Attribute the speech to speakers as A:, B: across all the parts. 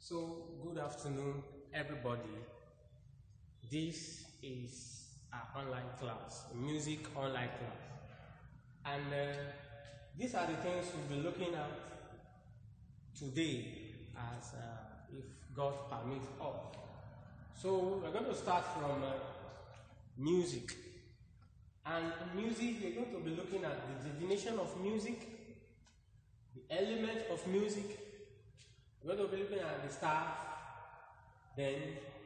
A: So, good afternoon, everybody. This is our online class, music online class. And these are the things we'll be looking at today as if God permits us. So, we're going to start from music. And in music, we're going to be looking at the definition of music, the element of music. We're going to be looking at the staff, then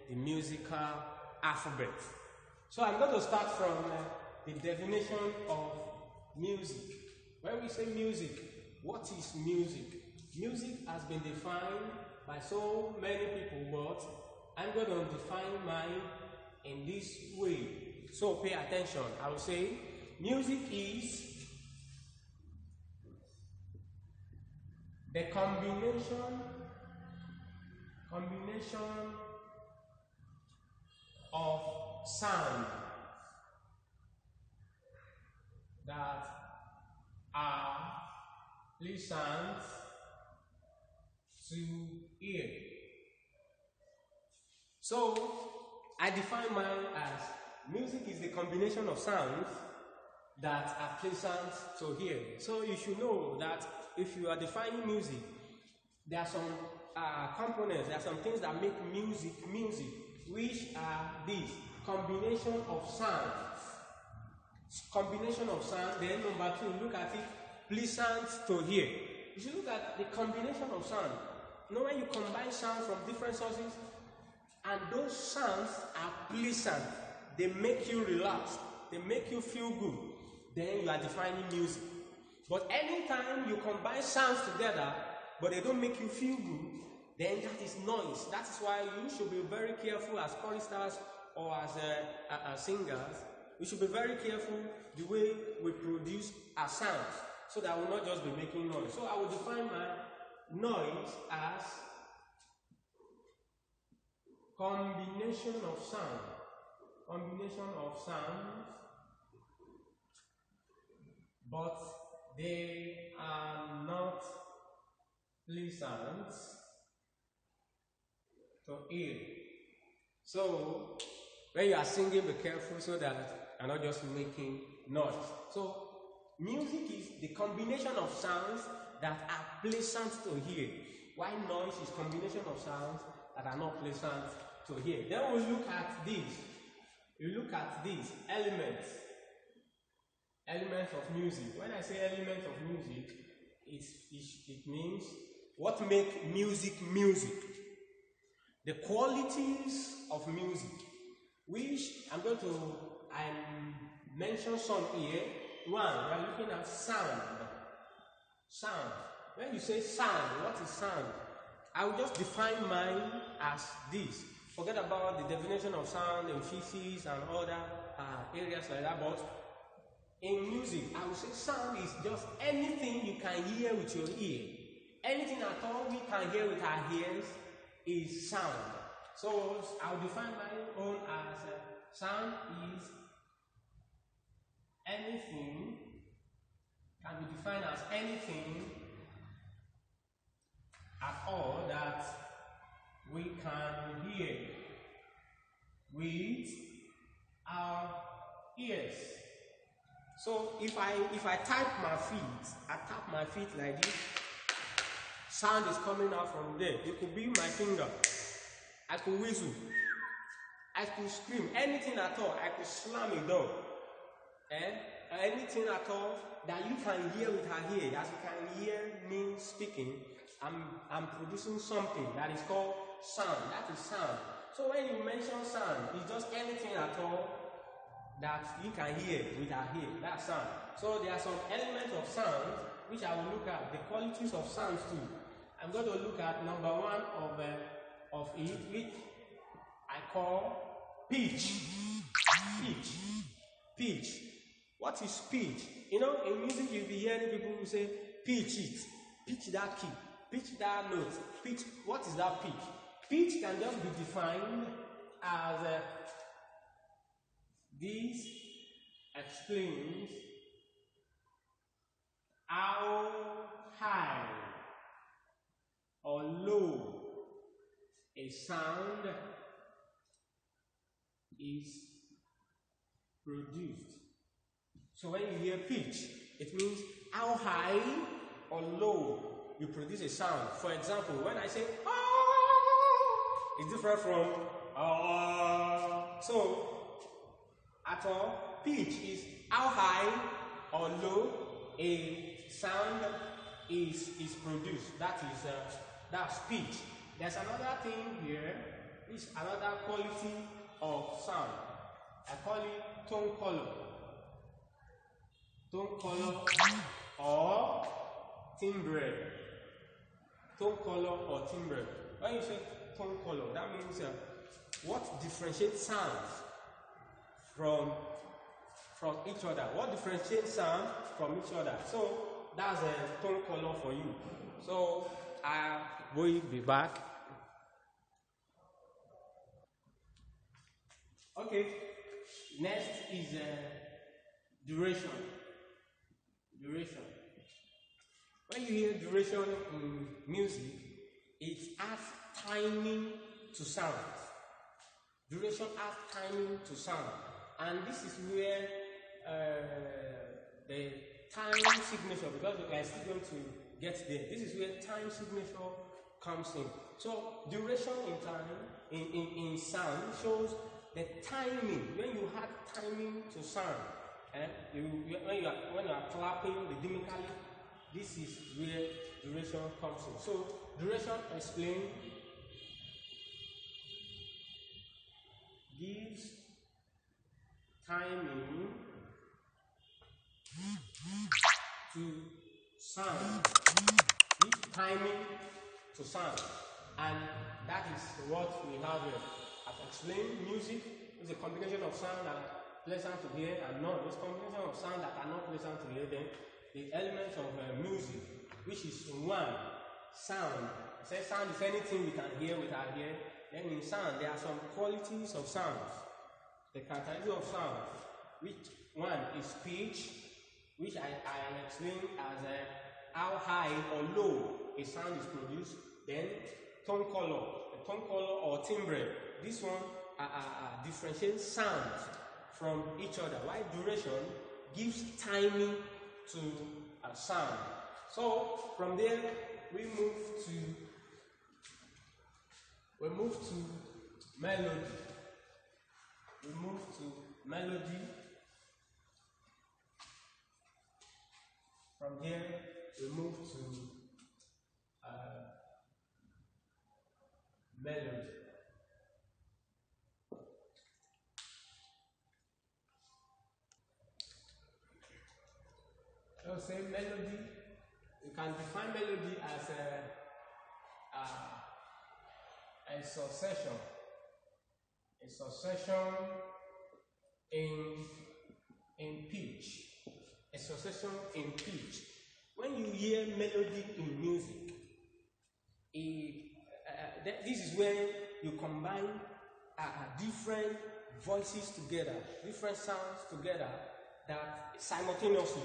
A: the musical alphabet. So I'm going to start from the definition of music. When we say music, what is music? Music has been defined by so many people, but I'm going to define mine in this way. So pay attention. I will say music is the combination of sound that are pleasant to hear. So I define mine as music is the combination of sounds that are pleasant to hear. So you should know that if you are defining music, there are some components, there are some things that make music, which are these: combination of sounds. Combination of sound. Then number two, look at it, pleasant to hear. You should look at the combination of sound. You know, when you combine sound from different sources, and those sounds are pleasant, they make you relax, they make you feel good, then you are defining music. But anytime you combine sounds together, but they don't make you feel good, then that is noise. That is why you should be very careful as choristers or as singers. We should be very careful the way we produce our sounds, so that we will not just be making noise. So I will define my noise as combination of sounds, but they are not pleasant to hear. So when you are singing, be careful so that you're not just making noise. So music is the combination of sounds that are pleasant to hear, while noise is combination of sounds that are not pleasant to hear. Then we'll look at this. You look at these elements of music. When I say element of music, it means what makes music. The qualities of music, which I'm going to mention some here. One, we are looking at sound. When you say sound, what is sound? I will just define mine as this. Forget about the definition of sound and physics and other areas like that. But in music, I will say sound is just anything you can hear with your ear. Anything at all we can hear with our ears is sound. So I will define my own as sound is anything, can be defined as anything at all that we can hear with our ears. So if I type my feet, I tap my feet like this, sound is coming out from there. It could be my finger. I could whistle. I could scream. Anything at all. I could slam a door. Anything at all that you can hear with her ear. As you can hear me speaking, I'm producing something that is called sound. That is sound. So when you mention sound, it's just anything at all that you can hear with our ear. That's sound. So there are some elements of sound which I will look at. The qualities of sounds too. I'm going to look at number one of it, which I call pitch. Pitch. What is pitch? You know, in music you'll be hearing people who say pitch it, pitch that key, pitch that note, pitch. What is that pitch? Pitch can just be defined as this explains how high or low a sound is produced. So when you hear pitch, it means how high or low you produce a sound. For example, when I say ah, it's different from ah. So at all, pitch is how high or low a sound is produced. That's pitch. There's another thing here. It's another quality of sound. I call it tone color. Tone color or timbre. Tone color or timbre. When you say tone color, that means what differentiates sounds from each other. What differentiates sound from each other. So that's a tone color for you. So I will be back. Okay. Next is duration. Duration. When you hear duration in music, it adds timing to sound. Duration adds timing to sound. And this is where the time signature, because we are still going to get there, this is where time signature comes in. So duration in time, in sound, shows the timing. When you have timing to sound, when you are clapping rhythmically, this is where duration comes in. So duration explains, gives timing to sound. Gives timing to sound. And that is what we have here. I've explained music is a combination of sound that are pleasant to hear and not. It's a combination of sound that are not pleasant to hear. Then the elements of music, which is one, sound. It says sound is anything we can hear with our ear. Then in sound, there are some qualities of sounds. The characteristics of sound, which one is pitch, which I explained as how high or low a sound is produced. Then tone color, the tone color or timbre. This one differentiates sounds from each other. While duration gives timing to a sound. So from there we move to melody. We move to melody. From here we move to melody. So say melody, you can define melody as a succession. A succession in pitch. A succession in pitch. When you hear melody in music, this is when you combine different voices together, different sounds together, that simultaneously.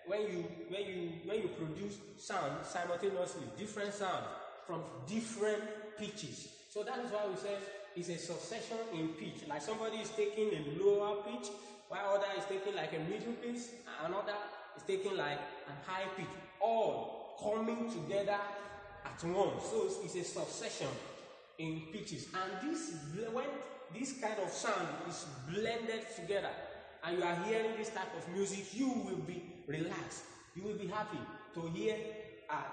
A: When you produce sound simultaneously, different sounds from different pitches. So that is why we say it's a succession in pitch. Like somebody is taking a lower pitch, while other is taking like a middle pitch, and another is taking like a high pitch, all coming together at once. So it's a succession in pitches. And when this kind of sound is blended together, and you are hearing this type of music, you will be relaxed. You will be happy to hear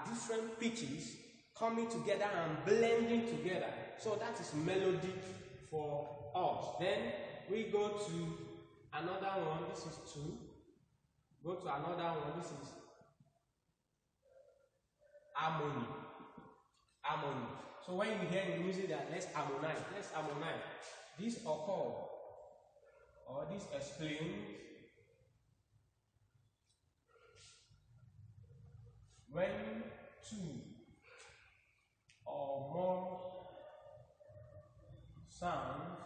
A: different pitches coming together and blending together. So that is melody for us. Then we go to another one. This is 2. Go to another one. This is harmony. Harmony. So when you hear in music that let's harmonize. This occurs, or this explains, when 2 or more sounds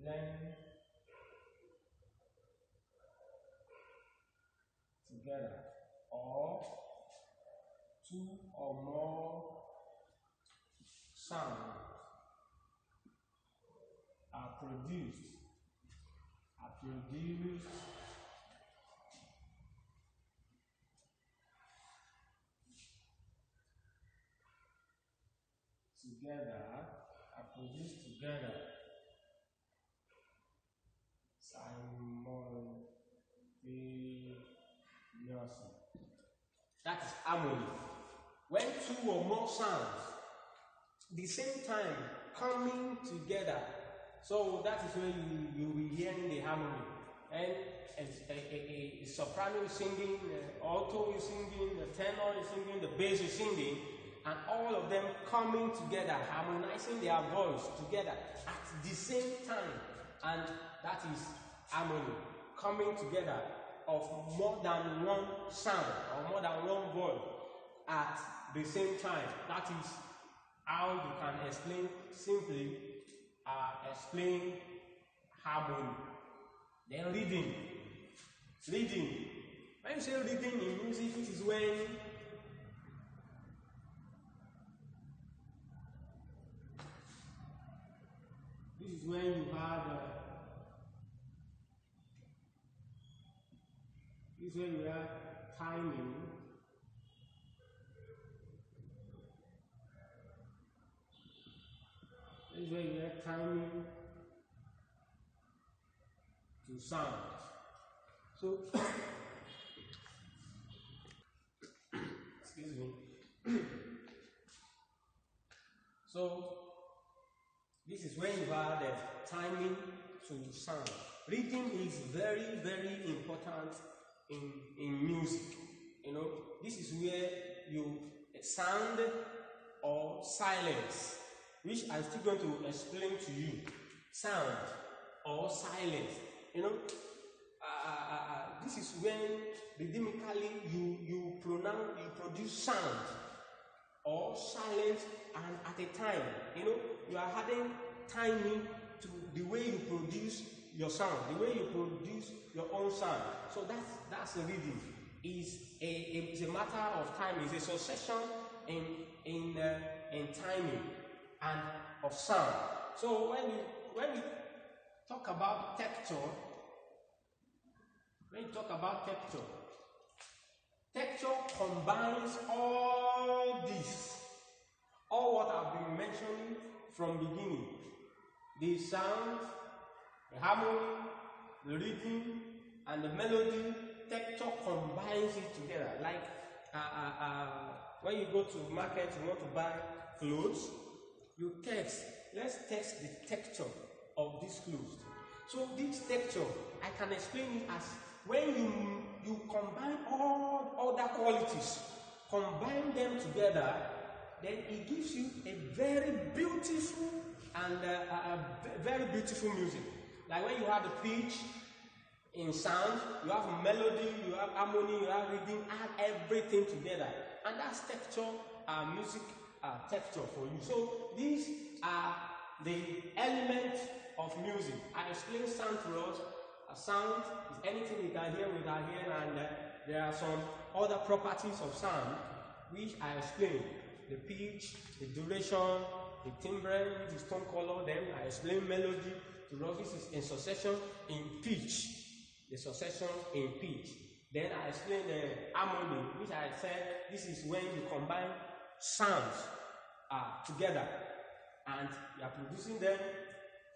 A: blend together, or two or more sounds are produced together simultaneously. That is harmony. When two or more sounds the same time coming together, so that is when you will be hearing the harmony. And a soprano is singing, the alto is singing, the tenor is singing, the bass is singing, and all of them coming together, harmonizing their voice together at the same time. And that is harmony, coming together of more than one sound or more than one voice at the same time. That is how you can explain simply explain harmony. Then reading. When you say reading in music, it is when you have timing. This is when you have timing to sound. So excuse me. So this is when you have the timing to sound. Rhythm is very, very important in music. You know, this is where you sound or silence, which I'm still going to explain to you. Sound or silence. You know, this is when rhythmically you produce sound or silence, and at a time, you know, you are adding timing to the way you produce your sound, the way you produce your own sound. So that's a rhythm. It's a matter of time. It's a succession in timing and of sound. So when we talk about texture, texture combines all what I've been mentioning from beginning: the sound, the harmony, the rhythm, and the melody. Texture combines it together. Like when you go to market, you want to buy clothes, let's test the texture of this clothes. So this texture, I can explain it as when you combine all other qualities, combine them together, then it gives you a very beautiful and very beautiful music. Like when you have the pitch in sound, you have melody, you have harmony, you have rhythm, add everything together, and that's texture, music texture for you. So these are the elements of music. I explained sound to us. A sound is anything we can hear with our ear, and there are some other properties of sound which I explained: the pitch, the duration, the timbre, the tone color. Then I explained melody to us. This is in succession in pitch. The succession in pitch. Then I explained the harmony, which I said this is when you combine sounds together and you are producing them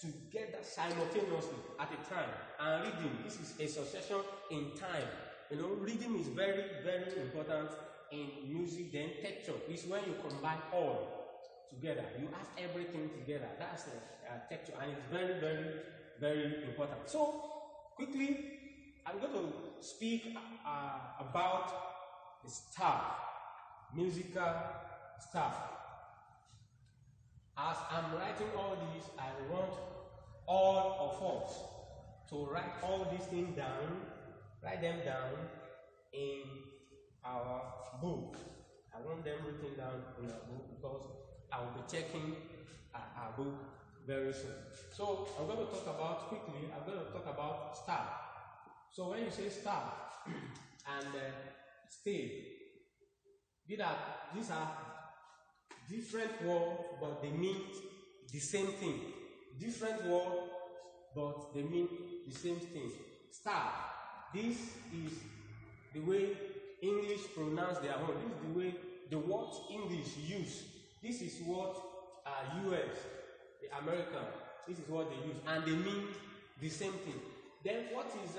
A: together simultaneously at a time. And rhythm, this is a succession in time. You know, rhythm is very, very important in music. Then texture is when you combine all together. You have everything together. That's the texture, and it's very, very, very important. So quickly, I'm going to speak about the staff, musical staff. As I'm writing all these, I want all of us to write all these things down, write them down in our book. I want them written down in our book because I will be checking our book very soon. So I'm going to talk about staff. So when you say staff, and stay. These are different words, but they mean the same thing. Different words, but they mean the same thing. Start. This is the way English pronounce their own. This is the way the words English use. This is what US, the American, this is what they use, and they mean the same thing. Then what is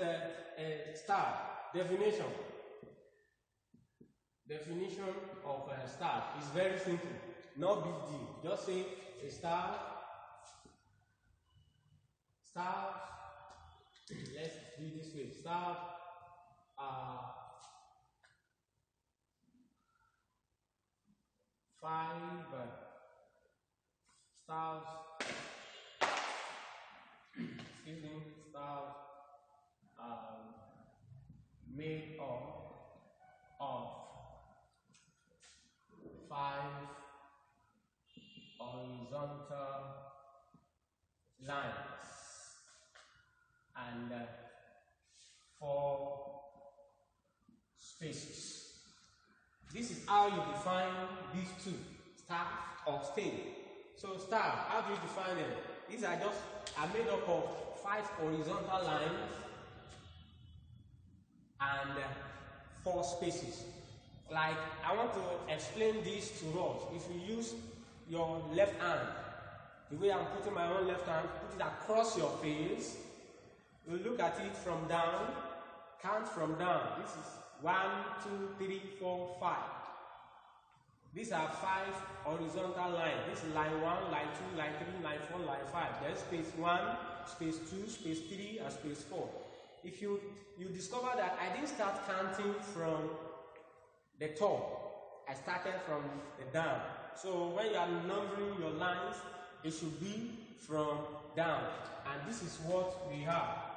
A: star? Definition. Definition of a star is very simple. No big deal. Just say a star. Stars. Let's do it this way. Stars are 5 stars. Excuse me. Stars are made of 5 horizontal lines and 4 spaces. This is how you define these two, star or state. So star, how do you define them? These are made up of 5 horizontal lines and 4 spaces. Like, I want to explain this to us. If you use your left hand, the way I'm putting my own left hand, put it across your face. You look at it from down, count from down. This is 1, 2, 3, 4, 5. These are 5 horizontal lines. This is line 1, line 2, line 3, line 4, line 5. There's space 1, space 2, space 3, and space 4. If you discover that I didn't start counting from the top, I started from the down. So when you are numbering your lines, it should be from down. And this is what we have.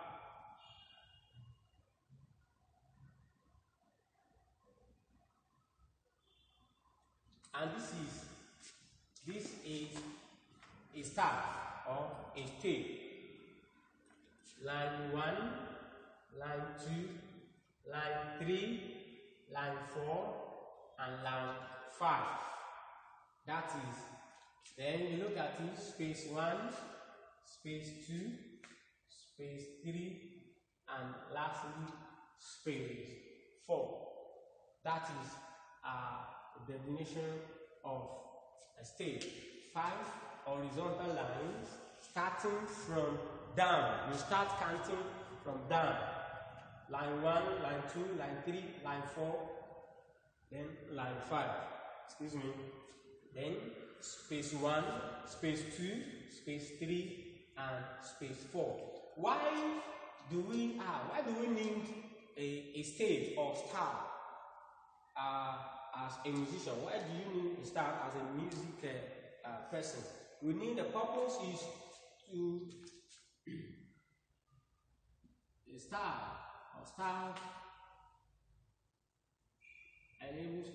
A: And this is a star or a tape. Line 1, line 2, line 3, line 4, and line 5. That is, then you look at it, space 1, space 2, space 3, and lastly, space 4. That is the definition of a state. 5 horizontal lines starting from down. You start counting from down. Line 1, line 2, line 3, line 4, then line 5. Excuse me. Then space 1, space 2, space 3, and space 4. Why do we need a stage or star as a musician? Why do you need a star as a music person? We need, the purpose is to a star or star enables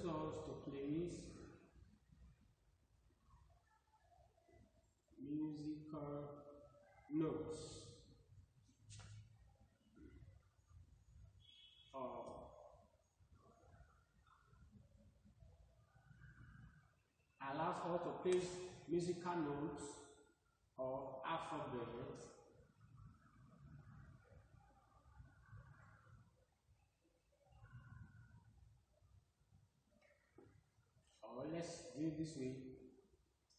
A: us to place musical notes allows us to place musical notes or alphabet or let's do it this way.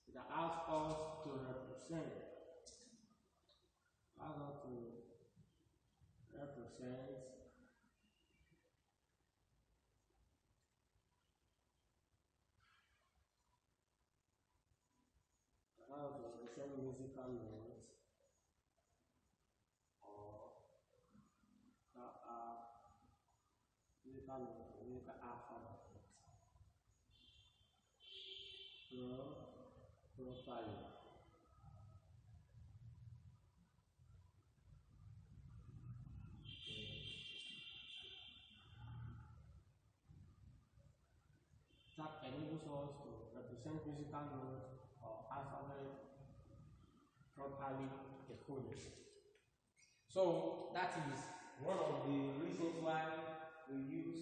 A: It allows us to represent musical notes or musical alphabet properly. That enables us to represent musical notes or alphabet properly decoded. So that is one of the reasons why we use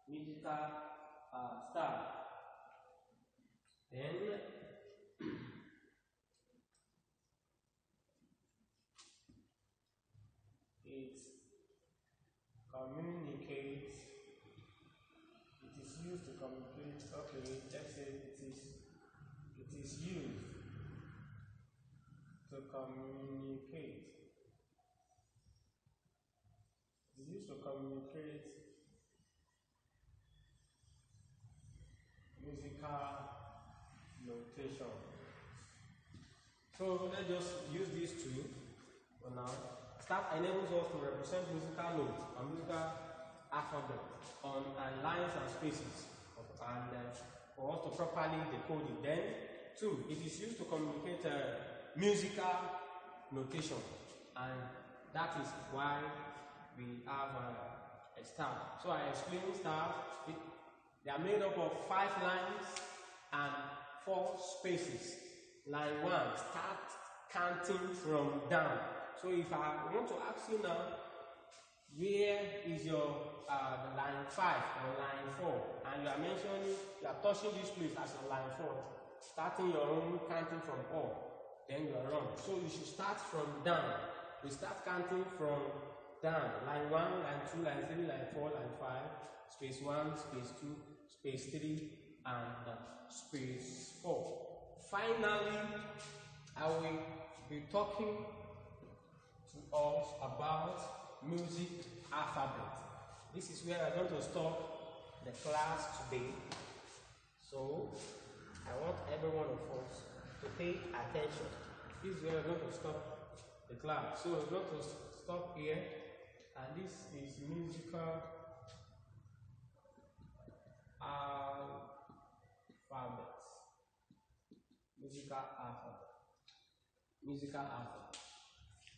A: musical style. Then it communicates. It is used to communicate. Okay, let's say it is used to communicate. It is used to communicate musical notation. So let's just use these two for now. Staff enables us to represent musical notes and musical alphabet on lines and spaces, and for us to properly decode it. Then, two, it is used to communicate musical notation, and that is why we have a staff. So I explained staff. They are made up of 5 lines and 4 spaces. Line 1, start counting from down. So if I want to ask you now, where is your the line 5 or line 4, and you are mentioning, you are touching this place as a line 4, starting your own counting from up, then you are wrong. So you should start from down. We start counting from down. Line 1, line 2, line 3, line 4, line 5, space 1, space 2, space 3, and space 4. Finally, I will be talking to us about music alphabet. This is where I'm going to stop the class today. So I want every one of us to pay attention. This is where I'm going to stop the class. So we're going to stop here, and this is musical alphabet. Musical alphabet. Musical alphabet.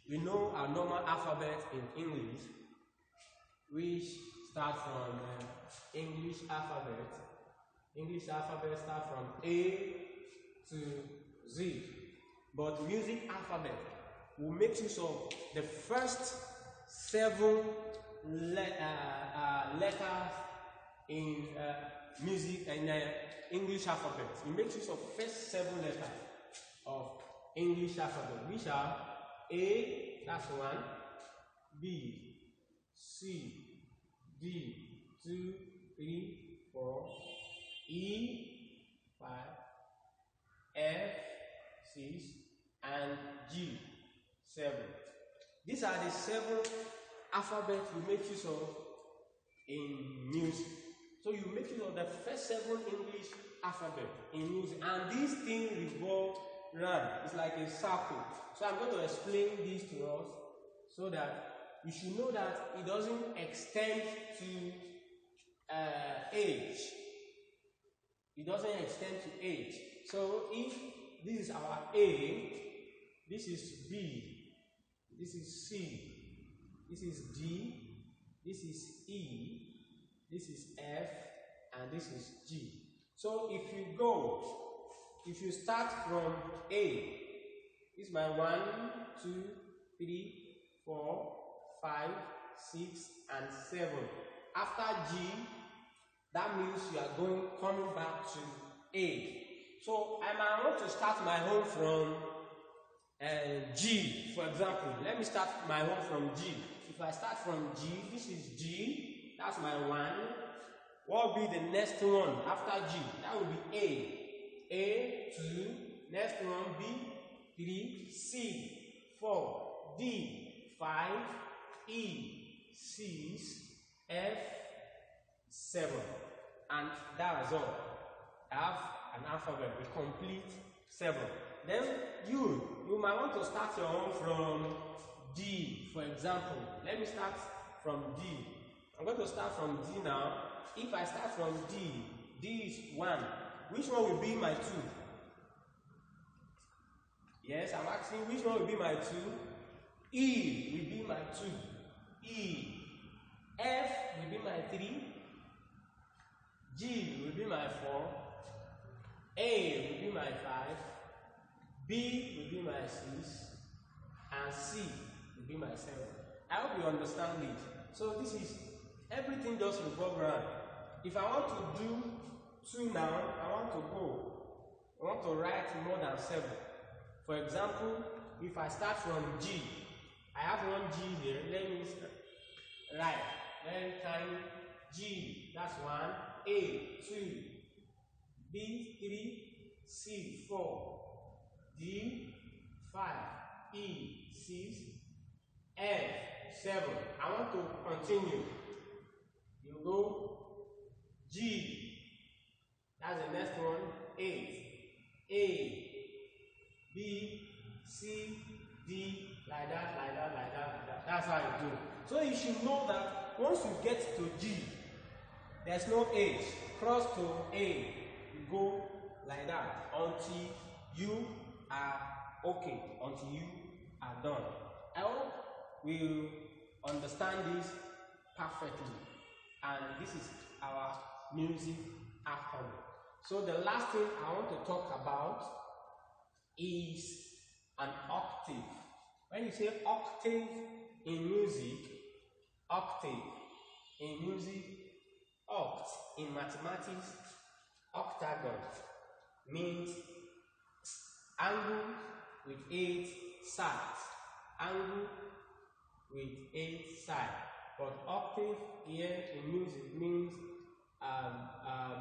A: We know our normal alphabet in English, which start from English alphabet. English alphabet start from A to Z. But music alphabet will make use of the first 7 letters in music and English alphabet. It makes use of first 7 letters of English alphabet, which are A, that's 1, B, C, D, 2, 3, 4, E, 5, F, 6, and G, 7. These are the 7 alphabets we make use of in music. So you make use of the first 7 English alphabet in music, and these things revolve round. It's like a circle. So I'm going to explain this to us so that you should know that it doesn't extend to age. It doesn't extend to age. So if this is our A, this is B, this is C, this is D, this is E, this is F, and this is G. So if you start from A, this is my 1, 2, 3, 4, 5, 6, and 7. After G, that means you are coming back to A. So I might want to start my own from G, for example. Let me start my own from G. If I start from G, this is G, that's my 1. What will be the next one after G? That will be A. A, 2, next one, B, 3, C, 4, D, 5, E, 6, F, 7. And that is all. I have an alphabet, a complete 7. Then you might want to start your own from D, for example. Let me start from D. I'm going to start from D now. If I start from D, D is 1. Which one will be my 2? Yes, I'm asking which one will be my 2? E will be my 2. E. F will be my 3. G will be my 4. A will be my 5, B will be my 6, and C will be my 7. I hope you understand it. So this is everything just revolve around. If I want to do 2 now, I want to write more than 7. For example, if I start from G, I have one G here. Let me write. Let me time G. That's 1. A 2. B 3. C 4. D 5. E 6. F 7. I want to continue. You go G. That's the next one. 8. A. B, C, D, like that, like that, like that, like that. That's how I do. So you should know that once you get to G, there's no H. Cross to A, you go like that until you are okay, until you are done. I hope we understand this perfectly. And this is our music alphabet. So the last thing I want to talk about is an octave. When you say octave in music, oct in mathematics, octagon means angle with 8 sides. Angle with 8 sides. But octave here in music means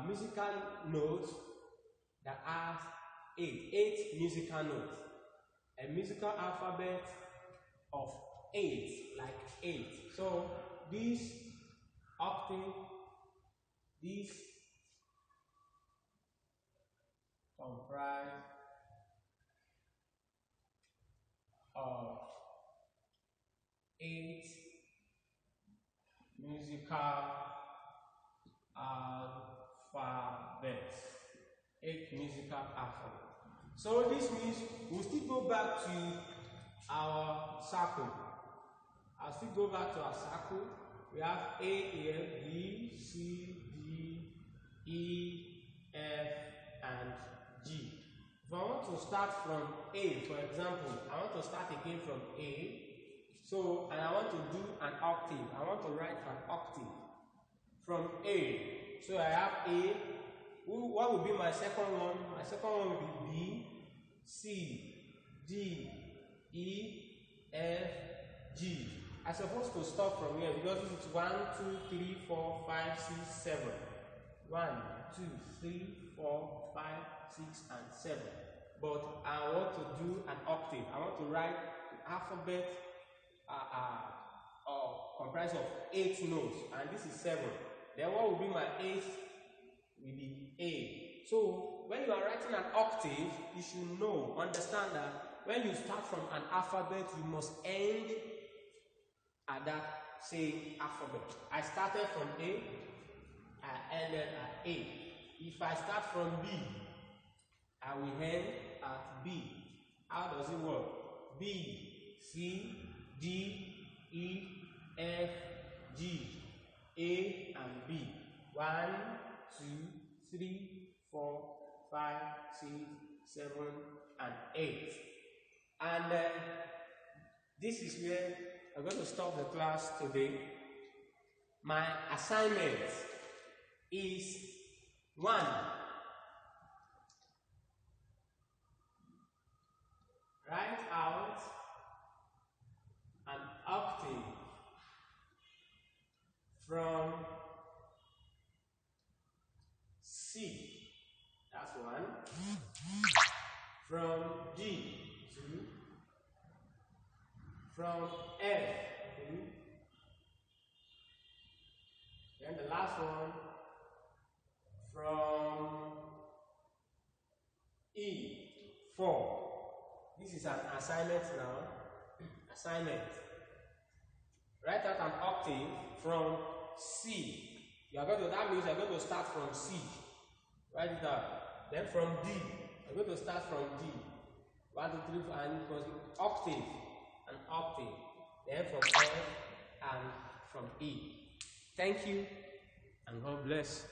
A: musical notes that has 8 musical notes. A musical alphabet of 8, like 8. So this octave, this comprise of 8 musical alphabets. 8 musical alphabets. So this means we'll still go back to our circle. I'll still go back to our circle. We have A here, B, C, D, E, F, and G. If I want to start from A, for example, I want to start again from A. So, and I want to do an octave. I want to write an octave from A. So I have A. What will be my second one? My second one will be B, C, D, E, F, G. I'm supposed to start from here because this is 1, 2, 3, 4, 5, 6, 7. 1, 2, 3, 4, 5, 6, and 7. But I want to do an octave. I want to write the alphabet comprised of 8 notes, and this is 7. Then what will be my 8th? Will be A. So when you are writing an octave, you should understand that when you start from an alphabet, you must end at that same alphabet. I started from A, I ended at A. If I start from B, I will end at B. How does it work? B, C, D, E, F, G, A, and B. 1, 2, 3, 4, 5, 6, 7, and 8. And this is where I'm going to stop the class today. My assignment is 1. Write out an octave from C. That's 1. From D. 2. From F. 2. Then the last one from E. 4. This is an assignment now. Assignment. Write out an octave from C. That means you're going to start from C. Write it down. Then from D. You're going to start from D. 1, 2, 3, 4, and octave. An octave. Then from F and from E. Thank you, and God bless.